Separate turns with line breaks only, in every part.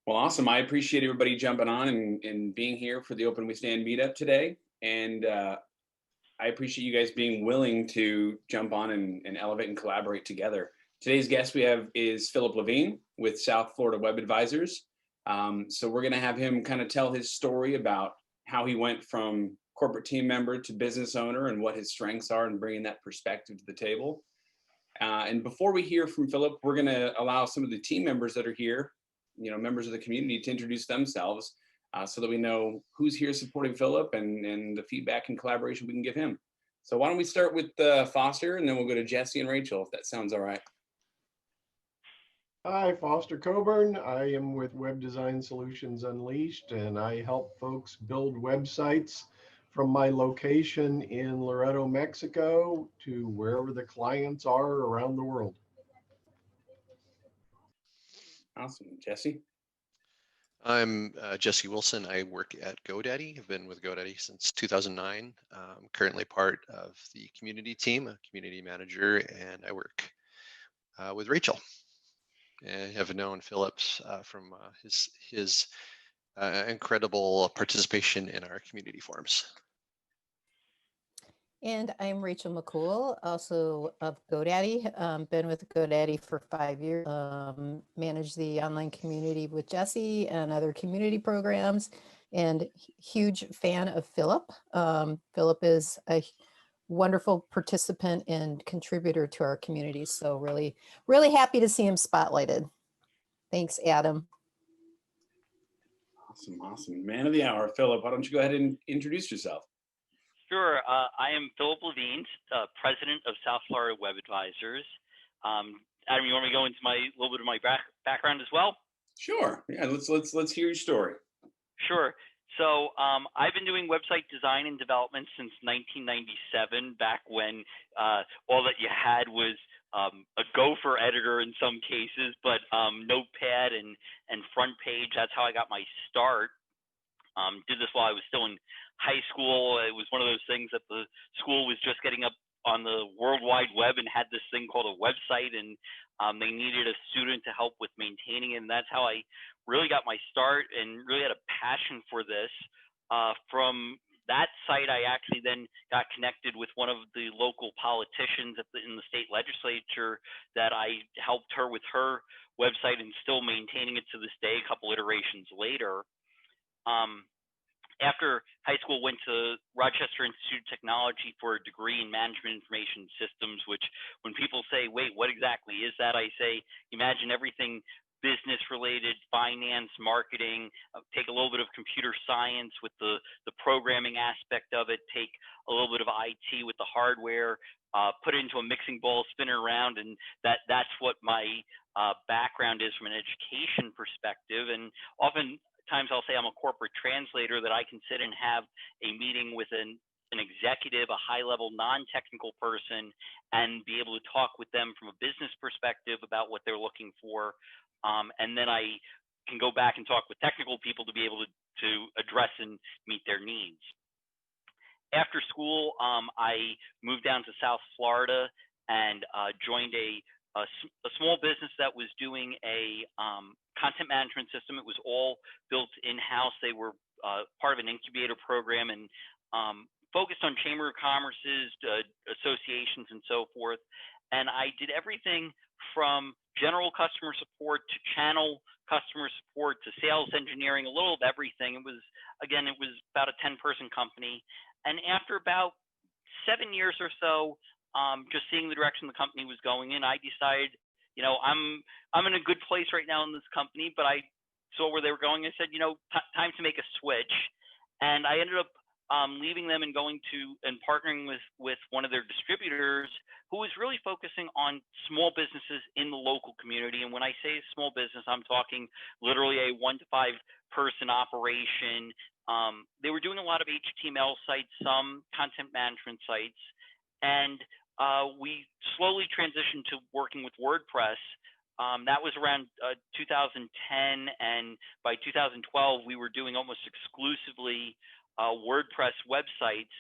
Well, awesome. I appreciate everybody jumping on and being here for the Open We Stand meetup today. And I appreciate you guys being willing to jump on and elevate and collaborate together. Today's guest we have is Philip Levine with South Florida Web Advisors. So we're going to have him kind of tell his story about how he went from corporate team member to business owner and what his strengths are and bringing that perspective to the table. And before we hear from Philip, we're going to allow some of the team members that are here, members of the community, to introduce themselves so that we know who's here supporting Philip and the feedback and collaboration we can give him. So why don't we start with Foster, and then we'll go to Jesse and Rachel, if that sounds all right.
Hi, Foster Coburn. I am with Web Design Solutions Unleashed, and I help folks build websites from my location in Laredo, Mexico, to wherever the clients are around the world.
Awesome. Jesse?
I'm Jesse Wilson. I work at GoDaddy. I've been with GoDaddy since 2009. I'm currently part of the community team, a community manager, and I work with Rachel. And have known Phillips from his incredible participation in our community forums.
And I'm Rachel McCool, also of GoDaddy. Been with GoDaddy for 5 years. Manage the online community with Jesse and other community programs, and huge fan of Philip. Philip is a wonderful participant and contributor to our community. So really, really happy to see him spotlighted. Thanks, Adam.
Awesome. Man of the hour, Philip, why don't you go ahead and introduce yourself?
Sure. I am Philip Levine, president of South Florida Web Advisors. Adam, you want me to go into a little bit of my background as well?
Sure. Yeah. Let's hear your story.
Sure. So I've been doing website design and development since 1997, back when all that you had was a Gopher editor in some cases, but Notepad and front page. That's how I got my start. Did this while I was still in high school. It was one of those things that the school was just getting up on the World Wide Web and had this thing called a website, and they needed a student to help with maintaining it. And that's how I really got my start and really had a passion for this. From that site, I actually then got connected with one of the local politicians in the state legislature that I helped her with her website and still maintaining it to this day, a couple iterations later. After high school, went to Rochester Institute of Technology for a degree in Management Information Systems, which when people say, wait, what exactly is that? I say, imagine everything business related, finance, marketing, take a little bit of computer science with the programming aspect of it, take a little bit of IT with the hardware, put it into a mixing bowl, spin it around, and that's what my background is from an education perspective. And often times I'll say I'm a corporate translator, that I can sit and have a meeting with an executive, a high-level non-technical person, and be able to talk with them from a business perspective about what they're looking for. And then I can go back and talk with technical people to be able to address and meet their needs. After school, I moved down to South Florida and joined a small business that was doing a content management system. It was all built in-house. They were part of an incubator program and focused on Chamber of Commerce's, associations, and so forth. And I did everything from general customer support to channel customer support to sales engineering, a little of everything. It was about a 10-person company. And after about 7 years or so, just seeing the direction the company was going in, I decided, I'm in a good place right now in this company, but I saw where they were going. I said, time to make a switch. And I ended up leaving them and going to and partnering with one of their distributors who was really focusing on small businesses in the local community. And when I say small business, I'm talking literally a 1 to 5 person operation. They were doing a lot of HTML sites, some content management sites, and we slowly transitioned to working with WordPress. That was around 2010, and by 2012, we were doing almost exclusively WordPress websites.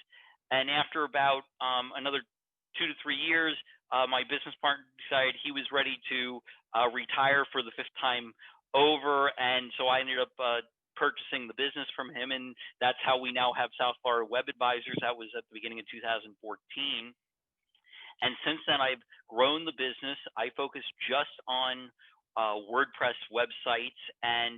And after about another 2 to 3 years, my business partner decided he was ready to retire for the 5th time over, and so I ended up purchasing the business from him, and that's how we now have South Florida Web Advisors. That was at the beginning of 2014. And since then, I've grown the business. I focus just on WordPress websites and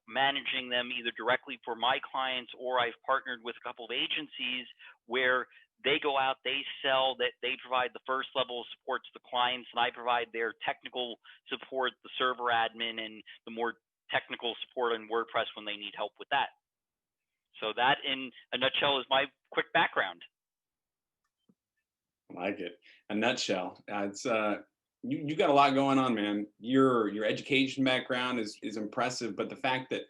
managing them either directly for my clients, or I've partnered with a couple of agencies where they go out, they sell, that they provide the first level of support to the clients, and I provide their technical support, the server admin, and the more technical support on WordPress when they need help with that. So that, in a nutshell, is my quick background.
I like it. A nutshell. It's you got a lot going on, man. Your education background is impressive, but the fact that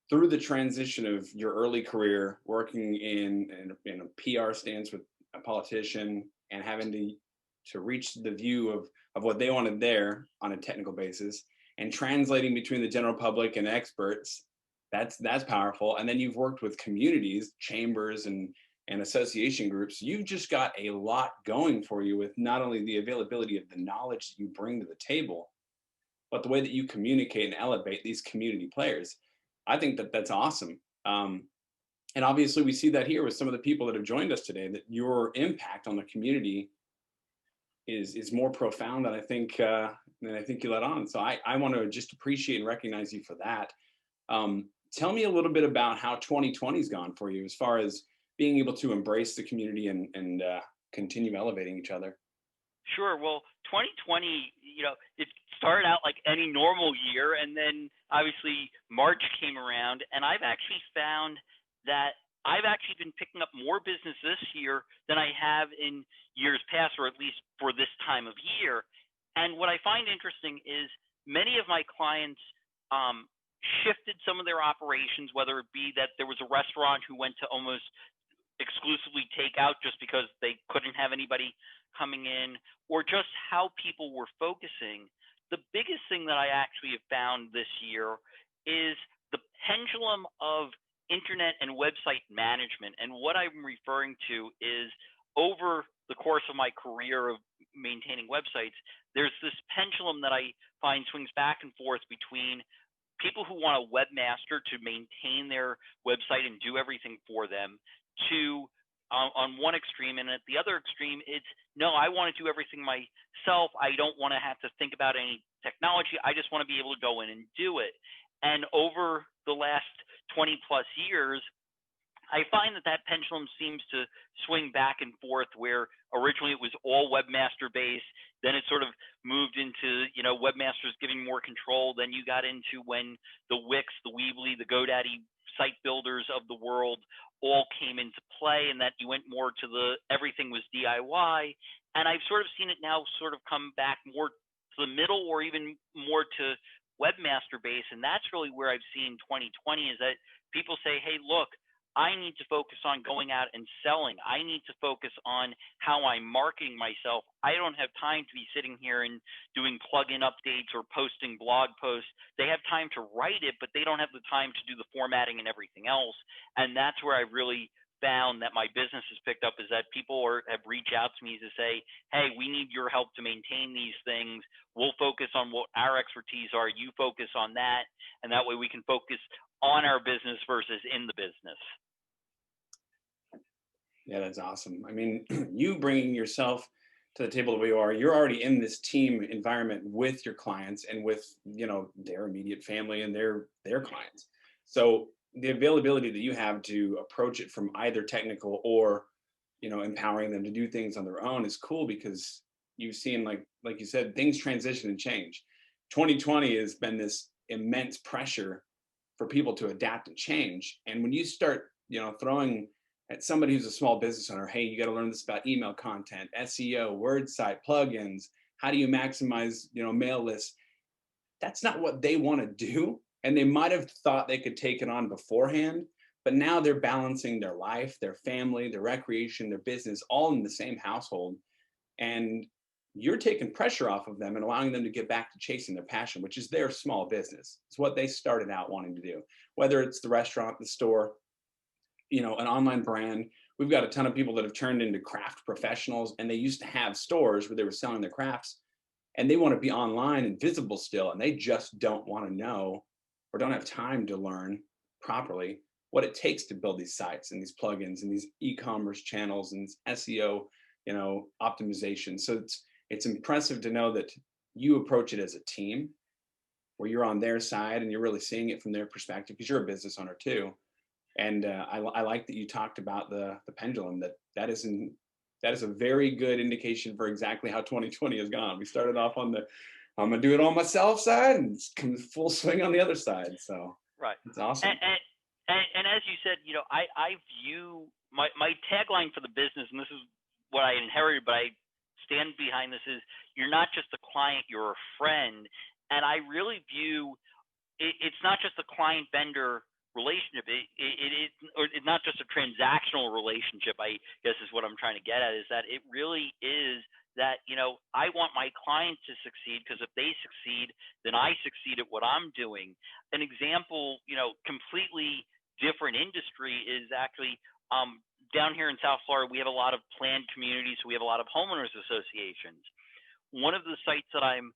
through the transition of your early career working in a PR stance with a politician and having to reach the view of what they wanted there on a technical basis and translating between the general public and experts, that's powerful. And then you've worked with communities, chambers, and association groups. You've just got a lot going for you with not only the availability of the knowledge that you bring to the table, but the way that you communicate and elevate these community players. I think that that's awesome. And obviously we see that here with some of the people that have joined us today, that your impact on the community is more profound than I think you let on. So I want to just appreciate and recognize you for that. Tell me a little bit about how 2020's gone for you as far as being able to embrace the community and continue elevating each other.
Sure. Well, 2020, it started out like any normal year, and then obviously March came around, and I've actually found that I've actually been picking up more business this year than I have in years past, or at least for this time of year. And what I find interesting is many of my clients shifted some of their operations, whether it be that there was a restaurant who went to almost exclusively takeout just because they couldn't have anybody coming in, or just how people were focusing. The biggest thing that I actually have found this year is the pendulum of internet and website management. And what I'm referring to is, over the course of my career of maintaining websites, there's this pendulum that I find swings back and forth between people who want a webmaster to maintain their website and do everything for them, to on one extreme, and at the other extreme, it's no, I want to do everything myself. I don't want to have to think about any technology. I just want to be able to go in and do it. And over the last 20 plus years, I find that pendulum seems to swing back and forth, where originally it was all webmaster based, then it sort of moved into, webmasters giving more control. Then you got into when the Wix, the Weebly, the GoDaddy site builders of the world all came into play, and that you went more to everything was DIY. And I've sort of seen it now sort of come back more to the middle, or even more to webmaster base. And that's really where I've seen 2020 is that people say, hey, look, I need to focus on going out and selling. I need to focus on how I'm marketing myself. I don't have time to be sitting here and doing plugin updates or posting blog posts. They have time to write it, but they don't have the time to do the formatting and everything else. And that's where I really found that my business has picked up, is that people have reached out to me to say, hey, we need your help to maintain these things. We'll focus on what our expertise are. You focus on that. And that way we can focus on our business versus in the business.
Yeah, that's awesome. I mean, you bringing yourself to the table the way you are, you're already in this team environment with your clients and with, their immediate family and their clients. So the availability that you have to approach it from either technical or, empowering them to do things on their own is cool, because you've seen, like you said, things transition and change. 2020 has been this immense pressure for people to adapt and change. And when you start, throwing at somebody who's a small business owner, hey, you got to learn this about email content, SEO, word site, plugins. How do you maximize, mail lists? That's not what they want to do. And they might have thought they could take it on beforehand, but now they're balancing their life, their family, their recreation, their business, all in the same household. And you're taking pressure off of them and allowing them to get back to chasing their passion, which is their small business. It's what they started out wanting to do, whether it's the restaurant, the store, an online brand. We've got a ton of people that have turned into craft professionals, and they used to have stores where they were selling their crafts, and they want to be online and visible still, and they just don't want to know or don't have time to learn properly what it takes to build these sites and these plugins and these e-commerce channels and SEO, optimization. So it's impressive to know that you approach it as a team, where you're on their side and you're really seeing it from their perspective, because you're a business owner too. And I like that you talked about the pendulum. That is a very good indication for exactly how 2020 has gone. We started off on the I'm gonna do it on myself side, and it's come full swing on the other side. So
Right.
it's awesome.
And as you said, I view my tagline for the business, and this is what I inherited, but I stand behind this, is you're not just a client, you're a friend. And I really view it's not just a client vendor relationship. It's not just a transactional relationship, I guess is what I'm trying to get at, is that it really is that, I want my client to succeed, because if they succeed, then I succeed at what I'm doing. An example, completely different industry is actually down here in South Florida, we have a lot of planned communities. So we have a lot of homeowners associations. One of the sites that I'm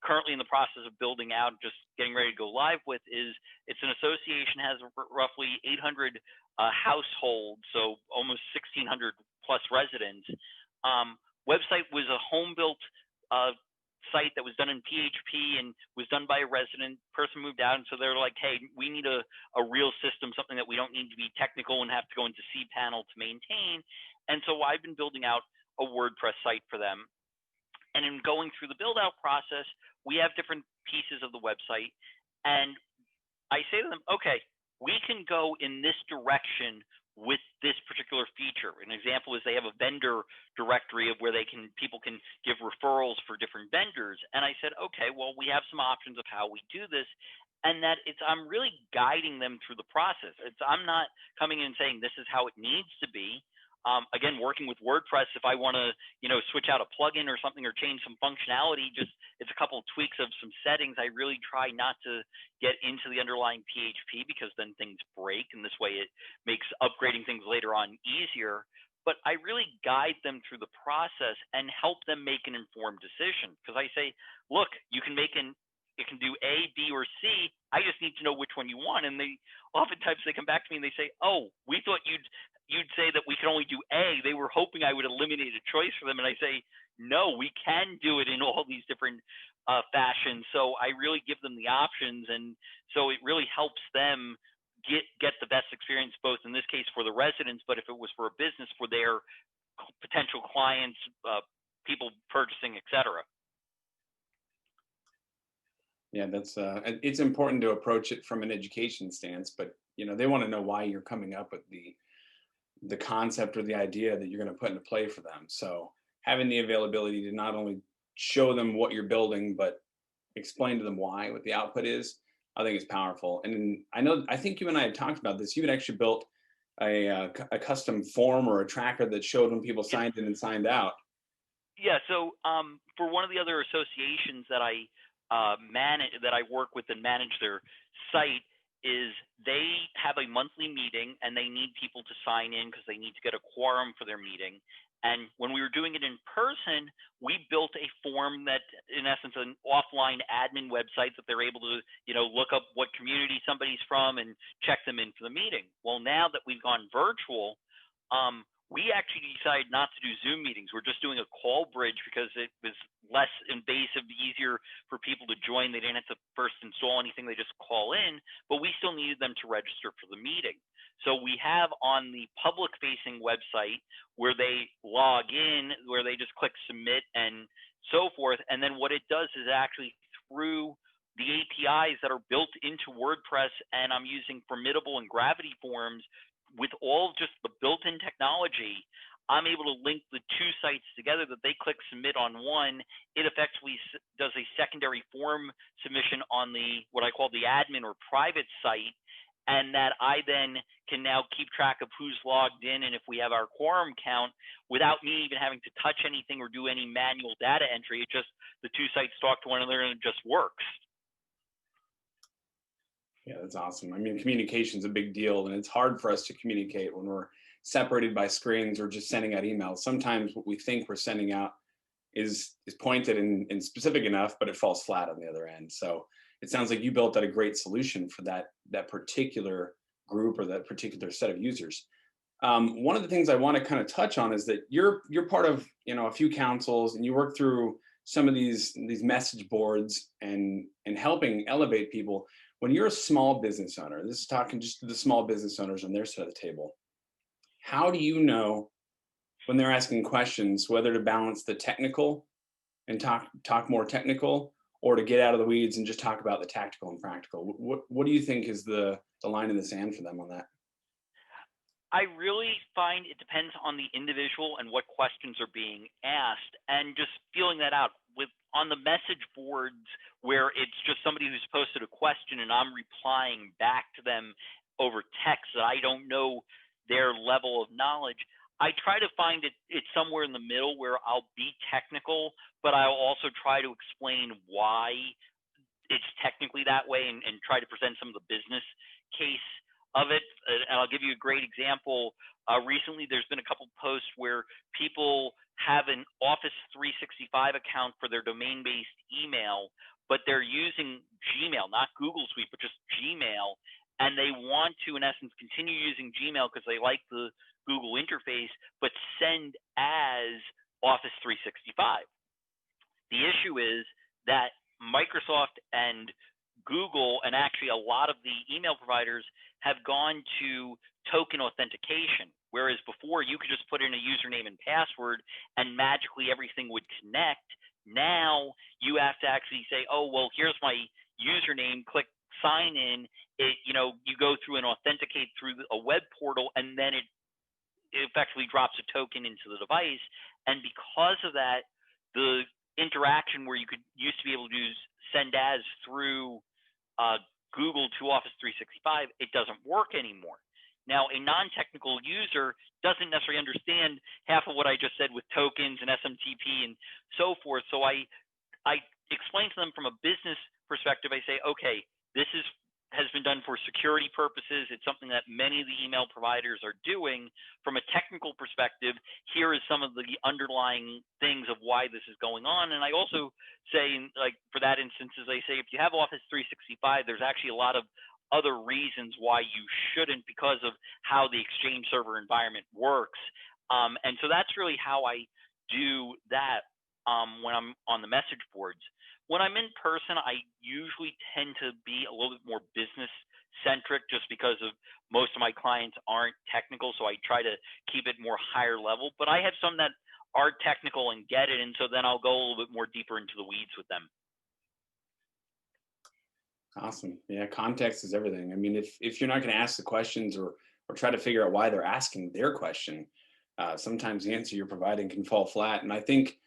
currently in the process of building out, just getting ready to go live with, it's an association, has roughly 800 households, so almost 1,600 plus residents. Website was a home built site that was done in PHP and was done by a resident. Person moved out, and so they're like, hey, we need a real system, something that we don't need to be technical and have to go into cPanel to maintain. And so I've been building out a WordPress site for them. And in going through the build out process, we have different pieces of the website. And I say to them, okay, we can go in this direction with this particular feature. An example is they have a vendor directory of where people can give referrals for different vendors. And I said, okay, well, we have some options of how we do this. And that I'm really guiding them through the process. I'm not coming in and saying this is how it needs to be. Again, working with WordPress, if I want to, switch out a plugin or something or change some functionality, it's a couple of tweaks of some settings. I really try not to get into the underlying PHP, because then things break, and this way it makes upgrading things later on easier. But I really guide them through the process and help them make an informed decision, because I say, look, it can do A, B, or C. I just need to know which one you want. And oftentimes they come back to me and they say, oh, we thought you'd say that we could only do A. They were hoping I would eliminate a choice for them. And I say, no, we can do it in all these different fashions. So I really give them the options. And so it really helps them get the best experience, both in this case for the residents, but if it was for a business, for their potential clients, people purchasing, et cetera.
Yeah, it's important to approach it from an education stance, but they want to know why you're coming up with the concept or the idea that you're going to put into play for them. So having the availability to not only show them what you're building, but explain to them what the output is, I think it's powerful. And I think you and I had talked about this. You had actually built a custom form or a tracker that showed when people signed in and signed out.
Yeah. So for one of the other associations that I work with and manage their site, is they have a monthly meeting and they need people to sign in because they need to get a quorum for their meeting. And when we were doing it in person, we built a form that, in essence, an offline admin website that they're able to, look up what community somebody's from and check them in for the meeting. Well, now that we've gone virtual, we actually decided not to do Zoom meetings. We're just doing a call bridge because it was less invasive, easier for people to join. They didn't have to first install anything. They just call in, but we still needed them to register for the meeting. So we have on the public-facing website where they log in, where they just click submit and so forth. And then what it does is actually through the APIs that are built into WordPress, and I'm using Formidable and Gravity Forms, with all just the built-in technology, I'm able to link the two sites together that they click submit on one. It effectively does a secondary form submission on what I call the admin or private site, and that I then can now keep track of who's logged in and if we have our quorum count without me even having to touch anything or do any manual data entry. It just, the two sites talk to one another and it just works.
Yeah, that's awesome. I mean, communication is a big deal, and it's hard for us to communicate when we're separated by screens or just sending out emails. Sometimes what we think we're sending out is pointed and specific enough, but it falls flat on the other end. So it sounds like you built out a great solution for that particular group or that particular set of users. One of the things I want to kind of touch on is that you're part of, you know, a few councils, and you work through some of these message boards and helping elevate people. When you're a small business owner, this is talking just to the small business owners on their side of the table, how do you know when they're asking questions whether to balance the technical and talk more technical, or to get out of the weeds and just talk about the tactical and practical? What do you think is the line in the sand for them on that?
I really find it depends on the individual and what questions are being asked, and just feeling that out with on the message boards where it's just somebody who's posted a question and I'm replying back to them over text that I don't know their level of knowledge. I try to find it's somewhere in the middle where I'll be technical, but I'll also try to explain why it's technically that way, and try to present some of the business case of it. And I'll give you a great example. Recently, there's been a couple posts where people have an Office 365 account for their domain-based email, but they're using Gmail, not Google Suite, but just Gmail. And they want to, in essence, continue using Gmail because they like the Google interface, but send as Office 365. The issue is that Microsoft and Google, and actually a lot of the email providers, have gone to token authentication, whereas before you could just put in a username and password and magically everything would connect. Now you have to actually say, oh, well, here's my username, click sign in. You go through and authenticate through a web portal, and then it effectively drops a token into the device. And because of that, the interaction where you used to be able to use send as through Google to Office 365, it doesn't work anymore. Now, a non-technical user doesn't necessarily understand half of what I just said with tokens and SMTP and so forth. So I explain to them from a business perspective. I say, okay, this has been done for security purposes. It's something that many of the email providers are doing. From a technical perspective, here is some of the underlying things of why this is going on. And I also say, like for that instance, I say, if you have Office 365, there's actually a lot of other reasons why you shouldn't, because of how the Exchange server environment works. And so that's really how I do that when I'm on the message boards. When I'm in person, I usually tend to be a little bit more business centric, just because of most of my clients aren't technical. So I try to keep it more higher level, but I have some that are technical and get it. And so then I'll go a little bit more deeper into the weeds with them.
Awesome. Yeah, context is everything. I mean, if you're not going to ask the questions or try to figure out why they're asking their question, sometimes the answer you're providing can fall flat. And I think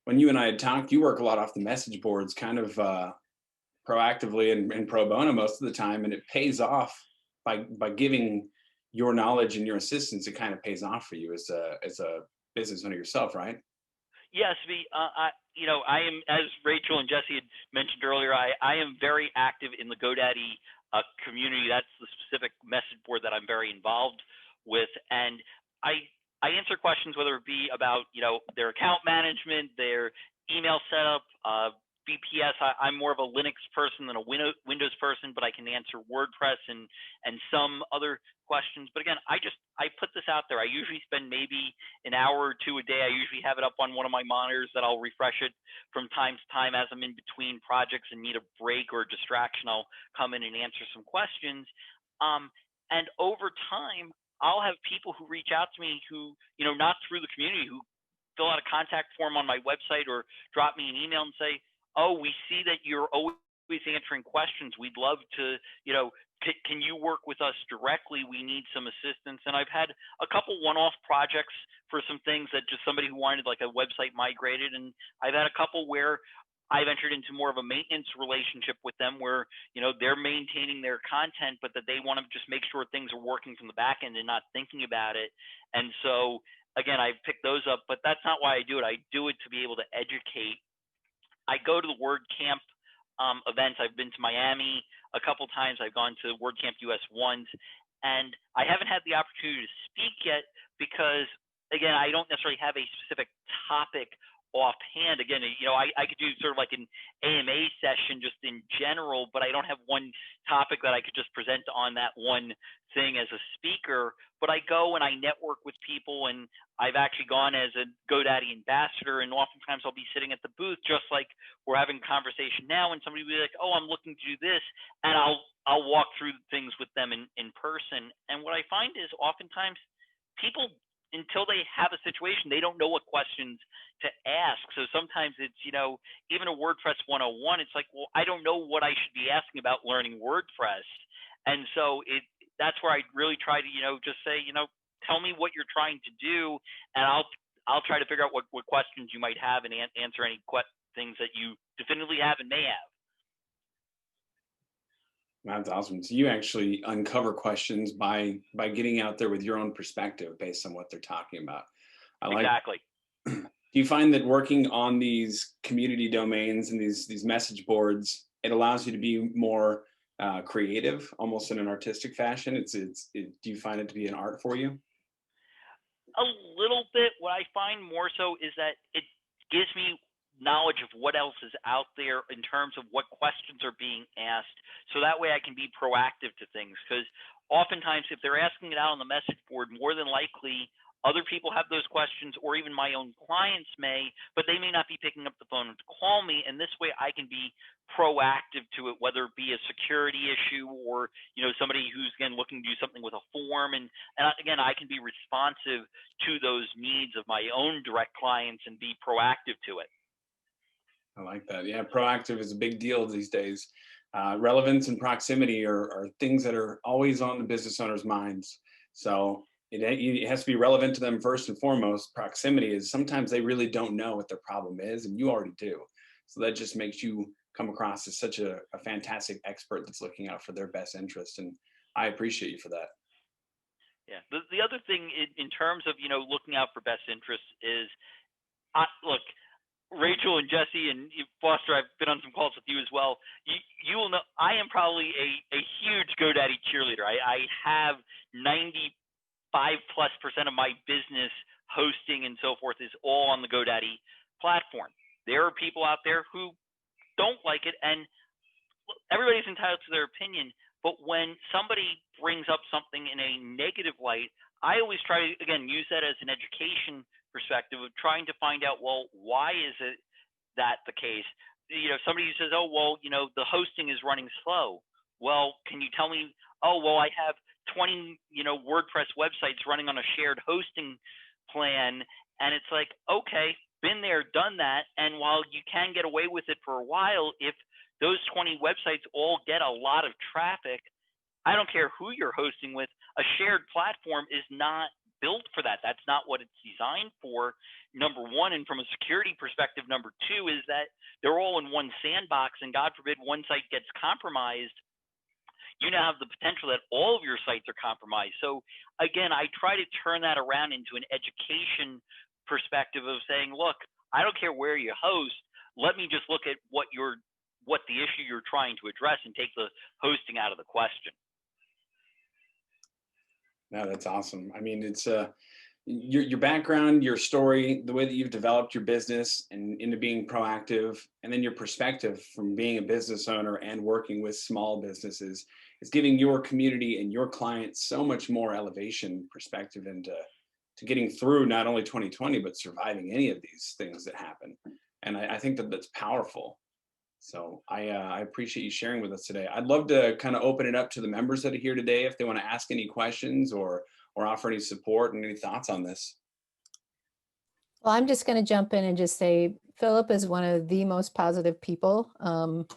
when you and I had talked, you work a lot off the message boards, kind of proactively and pro bono most of the time, and it pays off by giving your knowledge and your assistance. It kind of pays off for you as a business owner yourself, right?
Yes, I am, as Rachel and Jesse had mentioned earlier, I am very active in the GoDaddy community. That's the specific message board that I'm very involved with, and I answer questions, whether it be about their account management, their email setup, VPS. I'm more of a Linux person than a Windows person, but I can answer WordPress and some other questions. But again, I put this out there. I usually spend maybe an hour or two a day. I usually have it up on one of my monitors that I'll refresh it from time to time as I'm in between projects and need a break or a distraction. I'll come in and answer some questions. And over time, I'll have people who reach out to me who, not through the community, who fill out a contact form on my website or drop me an email and say, oh, we see that you're always answering questions. We'd love to, can you work with us directly? We need some assistance. And I've had a couple one-off projects for some things that just somebody who wanted like a website migrated. And I've had a couple where I've entered into more of a maintenance relationship with them where, they're maintaining their content, but that they want to just make sure things are working from the back end and not thinking about it. And so, again, I've picked those up, but that's not why I do it. I do it to be able to educate. I go to the WordCamp events. I've been to Miami a couple times. I've gone to WordCamp US once, and I haven't had the opportunity to speak yet because, again, I don't necessarily have a specific topic offhand. Again, I could do sort of like an AMA session just in general, but I don't have one topic that I could just present on that one thing as a speaker. But I go and I network with people, and I've actually gone as a GoDaddy ambassador, and oftentimes I'll be sitting at the booth just like we're having a conversation now, and somebody will be like, oh, I'm looking to do this, and I'll walk through things with them in person. And what I find is oftentimes people, until they have a situation, they don't know what questions to ask. So sometimes it's, even a WordPress 101, it's like, well, I don't know what I should be asking about learning WordPress. And so that's where I really try to, just say, tell me what you're trying to do, and I'll try to figure out what questions you might have and answer any things that you definitively have and may have.
That's awesome. So you actually uncover questions by getting out there with your own perspective based on what they're talking about.
Exactly.
Do you find that working on these community domains and these message boards, it allows you to be more creative, almost in an artistic fashion? Do you find it to be an art for you?
A little bit. What I find more so is that it gives me knowledge of what else is out there in terms of what questions are being asked, so that way I can be proactive to things. Because oftentimes if they're asking it out on the message board, more than likely other people have those questions, or even my own clients may, but they may not be picking up the phone to call me, and this way I can be proactive to it, whether it be a security issue or somebody who's again looking to do something with a form, and again I can be responsive to those needs of my own direct clients and be proactive to it.
I like that. Yeah, proactive is a big deal these days. Relevance and proximity are things that are always on the business owner's minds. So it has to be relevant to them first and foremost. Proximity is sometimes they really don't know what their problem is, and you already do. So that just makes you come across as such a fantastic expert that's looking out for their best interest. And I appreciate you for that.
Yeah. The other thing in terms of, looking out for best interests is, look, Rachel and Jesse and Foster, I've been on some calls with you as well. You will know I am probably a huge GoDaddy cheerleader. I have 95+% of my business hosting and so forth is all on the GoDaddy platform. There are people out there who don't like it, and everybody's entitled to their opinion. But when somebody brings up something in a negative light, I always try to, again, use that as an education perspective of trying to find out, well, why is it that the case? Somebody who says, oh, well, the hosting is running slow. Well, can you tell me, oh, well, I have 20, WordPress websites running on a shared hosting plan. And it's like, okay, been there, done that. And while you can get away with it for a while, if those 20 websites all get a lot of traffic, I don't care who you're hosting with, a shared platform is not built for that. That's not what it's designed for, number one. And from a security perspective, number two, is that they're all in one sandbox, and God forbid one site gets compromised, you now have the potential that all of your sites are compromised. So again, I try to turn that around into an education perspective of saying, look, I don't care where you host. Let me just look at what the issue you're trying to address and take the hosting out of the question.
No, that's awesome. I mean, it's your background, your story, the way that you've developed your business and into being proactive, and then your perspective from being a business owner and working with small businesses is giving your community and your clients so much more elevation perspective into getting through not only 2020, but surviving any of these things that happen. And I think that that's powerful. So I appreciate you sharing with us today. I'd love to kind of open it up to the members that are here today if they want to ask any questions or offer any support and any thoughts on this.
Well, I'm just going to jump in and just say Philip is one of the most positive people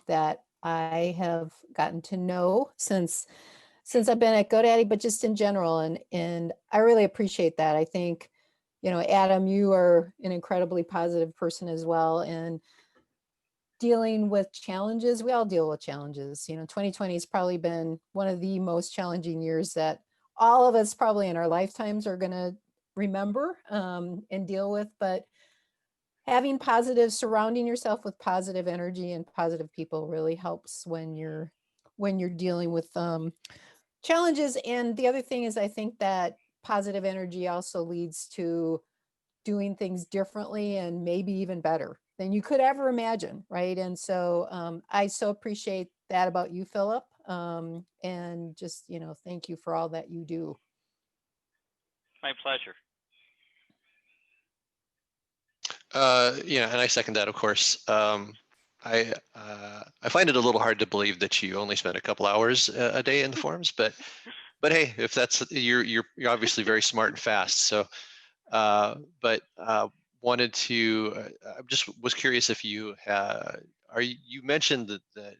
that I have gotten to know since I've been at GoDaddy, but just in general. And I really appreciate that. I think, Adam, you are an incredibly positive person as well. And dealing with challenges, we all deal with challenges. 2020 has probably been one of the most challenging years that all of us probably in our lifetimes are going to remember and deal with. But having surrounding yourself with positive energy and positive people really helps when you're dealing with challenges. And the other thing is, I think that positive energy also leads to doing things differently and maybe even better than you could ever imagine, right? And so I so appreciate that about you, Philip, and just, thank you for all that you do.
My pleasure.
Yeah, and I second that, of course. I find it a little hard to believe that you only spend a couple hours a day in the forums, but hey, if that's you're obviously very smart and fast. So, but wanted to I just was curious if you you mentioned that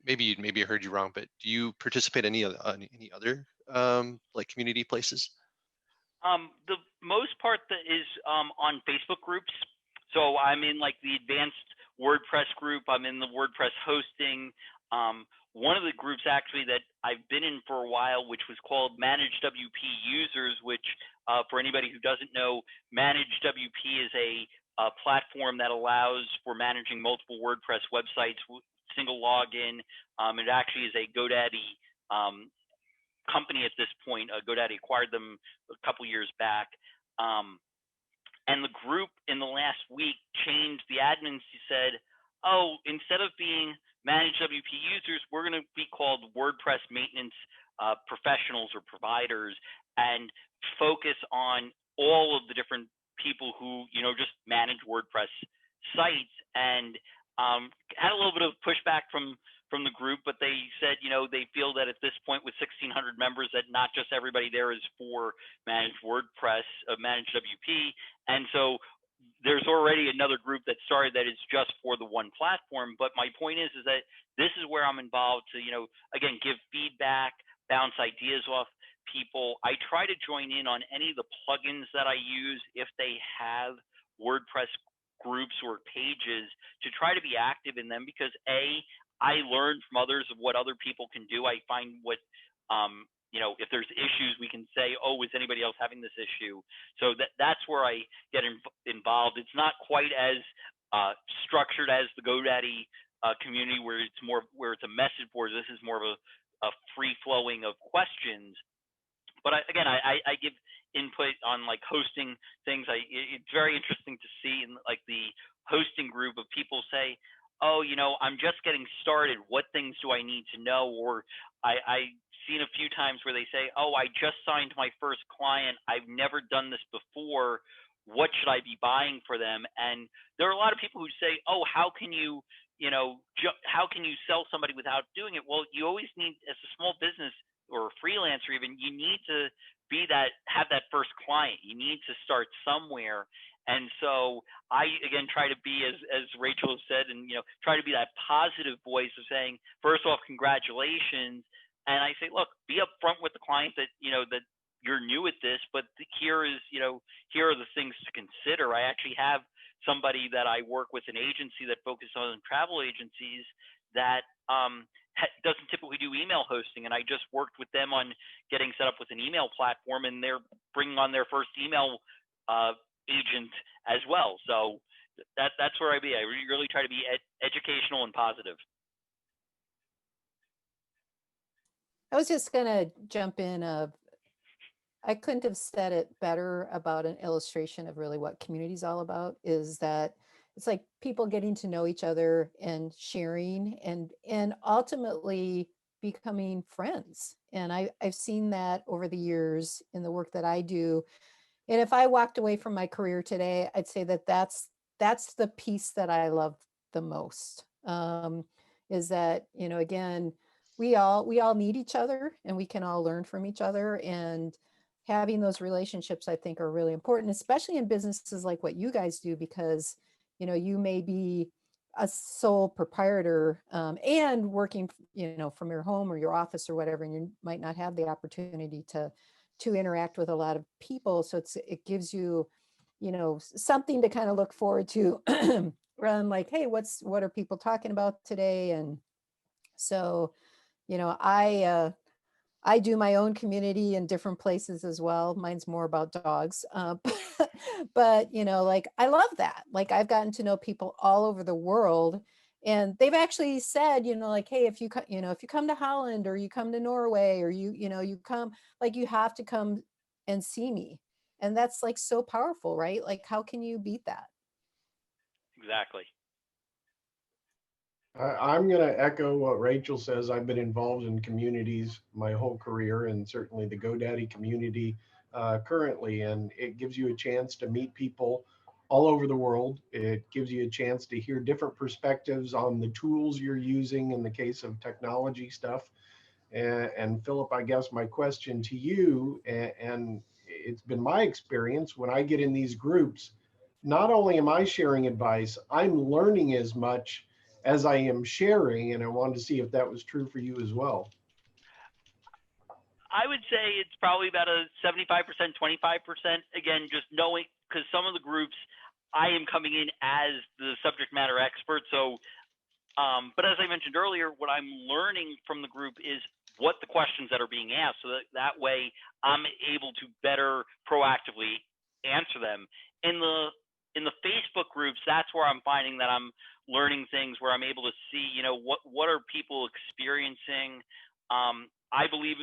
maybe I heard you wrong, but do you participate in any other like community places?
The most part that is on Facebook groups. So I'm in like the advanced WordPress group. I'm in the WordPress hosting. One of the groups actually that I've been in for a while, which was called Managed WP Users, which for anybody who doesn't know, Managed WP is a platform that allows for managing multiple WordPress websites, single login. It actually is a GoDaddy company at this point. GoDaddy acquired them a couple years back. And the group in the last week changed. The admins said, oh, instead of being Managed WP Users, we're going to be called WordPress Maintenance Professionals or Providers, and focus on all of the different people who, just manage WordPress sites. And had a little bit of pushback from the group, but they said, they feel that at this point with 1,600 members, that not just everybody there is for managed WordPress, managed WP. And so there's already another group that started that is just for the one platform. But my point is that this is where I'm involved to, again, give feedback, bounce ideas off people. I try to join in on any of the plugins that I use if they have WordPress groups or pages, to try to be active in them, because I learn from others of what other people can do. I find what, if there's issues, we can say, oh, is anybody else having this issue? So that's where I get involved. It's not quite as structured as the GoDaddy community, where it's a message board. This is more of a free flowing of questions. But I give input on like hosting things. It's very interesting to see in like the hosting group of people say, oh, I'm just getting started. What things do I need to know? Or I've seen a few times where they say, oh, I just signed my first client. I've never done this before. What should I be buying for them? And there are a lot of people who say, oh, how can you sell somebody without doing it? Well, you always need, as a small business or a freelancer even, you need to have that first client. You need to start somewhere. And so I, again, try to be, as Rachel said, and, try to be that positive voice of saying, first off, congratulations. And I say, look, be upfront with the client that, that you're new at this, but here are the things to consider. I actually have somebody that I work with, an agency that focuses on travel agencies that doesn't typically do email hosting. And I just worked with them on getting set up with an email platform, and they're bringing on their first email agent as well. So that's where I really try to be educational and positive.
I was just going to jump in. I couldn't have said it better about an illustration of really what community is all about, is that it's like people getting to know each other and sharing and ultimately becoming friends. And I've seen that over the years in the work that I do. And if I walked away from my career today, I'd say that that's the piece that I love the most, is that, again, we all need each other, and we can all learn from each other, and having those relationships, I think, are really important, especially in businesses like what you guys do, because, you may be a sole proprietor and working, from your home or your office or whatever, and you might not have the opportunity to interact with a lot of people. So it gives you, something to kind of look forward to, rather than like, hey, what are people talking about today? And so, I do my own community in different places as well. Mine's more about dogs. But, like, I love that. Like, I've gotten to know people all over the world, and they've actually said, like, hey, if you come to Holland, or you come to Norway, or you come, like, you have to come and see me. And that's like so powerful, right? Like, how can you beat that?
Exactly.
I'm going to echo what Rachel says. I've been involved in communities my whole career, and certainly the GoDaddy community currently. And it gives you a chance to meet people all over the world. It gives you a chance to hear different perspectives on the tools you're using in the case of technology stuff. And Philip, I guess my question to you, and it's been my experience when I get in these groups, not only am I sharing advice, I'm learning as much as I am sharing, and I wanted to see if that was true for you as well.
I would say it's probably about a 75%, 25%. Again, just knowing, because some of the groups I am coming in as the subject matter expert. So, but as I mentioned earlier, what I'm learning from the group is what the questions that are being asked, so that way I'm able to better proactively answer them. In the Facebook groups, that's where I'm finding that I'm learning things, where I'm able to see, what are people experiencing. I believe,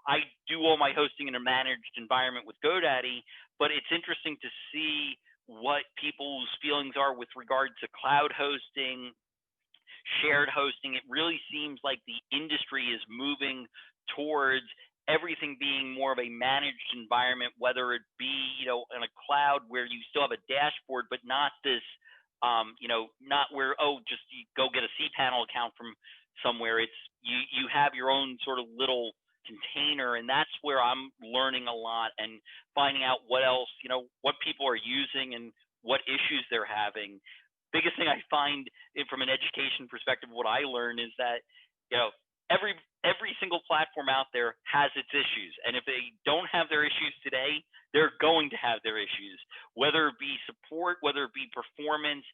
I do all my hosting in a managed environment with GoDaddy, but it's interesting to see what people's feelings are with regard to cloud hosting, shared hosting. It really seems like the industry is moving towards everything being more of a managed environment, whether it be, in a cloud where you still have a dashboard, but not this, not where, just you go get a cPanel account from somewhere. It's you have your own sort of little container, and that's where I'm learning a lot and finding out what else, what people are using and what issues they're having. Biggest thing I find from an education perspective, what I learn is that, every single platform out there has its issues, and if they don't have their issues today, they're going to have their issues, whether it be support, whether it be performance.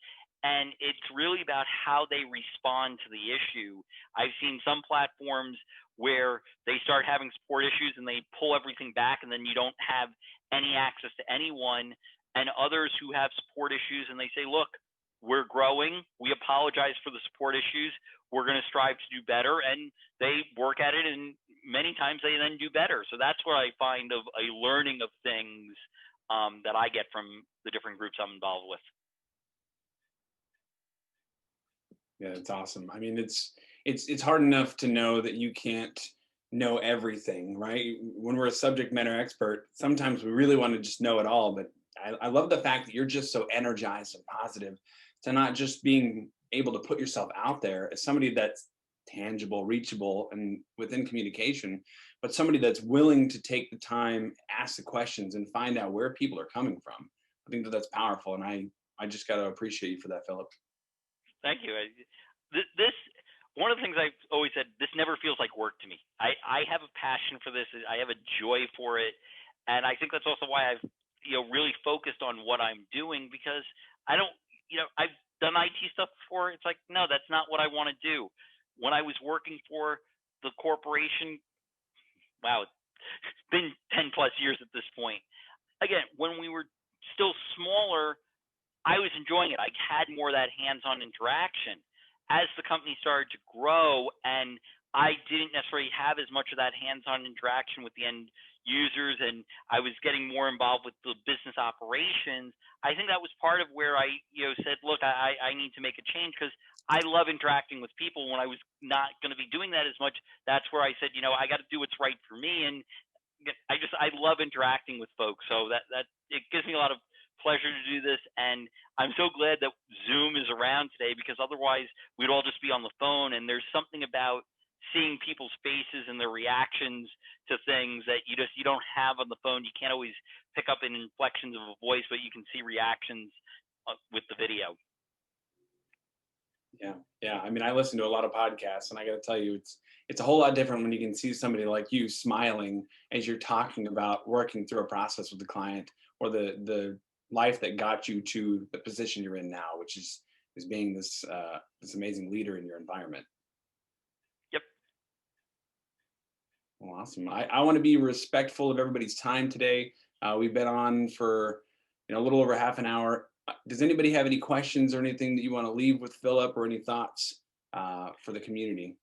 And it's really about how they respond to the issue. I've seen some platforms where they start having support issues and they pull everything back, and then you don't have any access to anyone. And others who have support issues and they say, look, we're growing. We apologize for the support issues. We're going to strive to do better. And they work at it, and many times they then do better. So that's what I find of a learning of things that I get from the different groups I'm involved with.
Yeah, it's awesome. I mean, it's hard enough to know that you can't know everything, right? When we're a subject matter expert, sometimes we really want to just know it all. But I love the fact that you're just so energized and positive to not just being able to put yourself out there as somebody that's tangible, reachable, and within communication, but somebody that's willing to take the time, ask the questions, and find out where people are coming from. I think that that's powerful, and I just got to appreciate you for that, Philip.
Thank you. This one of the things I've always said, this never feels like work to me. I have a passion for this. I have a joy for it. And I think that's also why I've, really focused on what I'm doing, because I don't, I've done IT stuff before. It's like, no, that's not what I want to do. When I was working for the corporation, wow, it's been 10 plus years at this point. Again, when we were still smaller, I was enjoying it. I had more of that hands-on interaction. As the company started to grow and I didn't necessarily have as much of that hands-on interaction with the end users, and I was getting more involved with the business operations, I think that was part of where I said, look, I need to make a change, because I love interacting with people. When I was not going to be doing that as much, that's where I said, I got to do what's right for me. And I love interacting with folks. So that it gives me a lot of pleasure to do this, and I'm so glad that Zoom is around today, because otherwise we'd all just be on the phone. And there's something about seeing people's faces and their reactions to things that you don't have on the phone. You can't always pick up in inflections of a voice, but you can see reactions with the video.
Yeah. I mean, I listen to a lot of podcasts, and I got to tell you, it's a whole lot different when you can see somebody like you smiling as you're talking about working through a process with the client, or the life that got you to the position you're in now, which is being this amazing leader in your environment.
Yep.
Well, awesome. I want to be respectful of everybody's time today. We've been on for a little over half an hour. Does anybody have any questions or anything that you want to leave with Philip, or any thoughts for the community?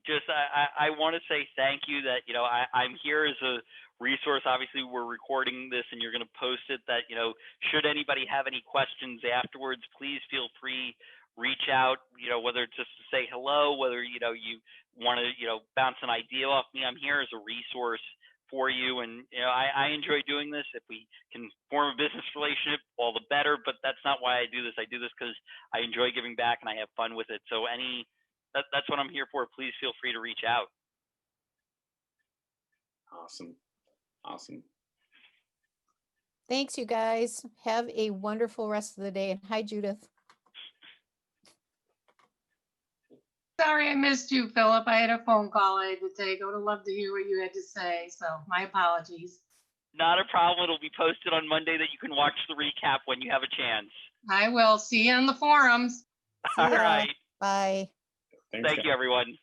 just I want to say thank you that, you know, I'm here as a resource. Obviously, we're recording this and you're going to post it, that, you know, should anybody have any questions afterwards, please feel free, reach out, you know, whether it's just to say hello, whether, you know, you want to, you know, bounce an idea off me. I'm here as a resource for you. And, you know, I enjoy doing this. If we can form a business relationship, all the better, but that's not why I do this. I do this because I enjoy giving back and I have fun with it. So that's what I'm here for. Please feel free to reach out.
Awesome. Awesome.
Thanks, you guys. Have a wonderful rest of the day. And hi, Judith.
Sorry I missed you, Philip. I had a phone call I had to take. I would have loved to hear what you had to say, so my apologies.
Not a problem. It'll be posted on Monday that you can watch the recap when you have a chance.
I will see you on the forums.
See
All
ya.
right.
Bye.
Thanks,
Thank
guys.
you, everyone.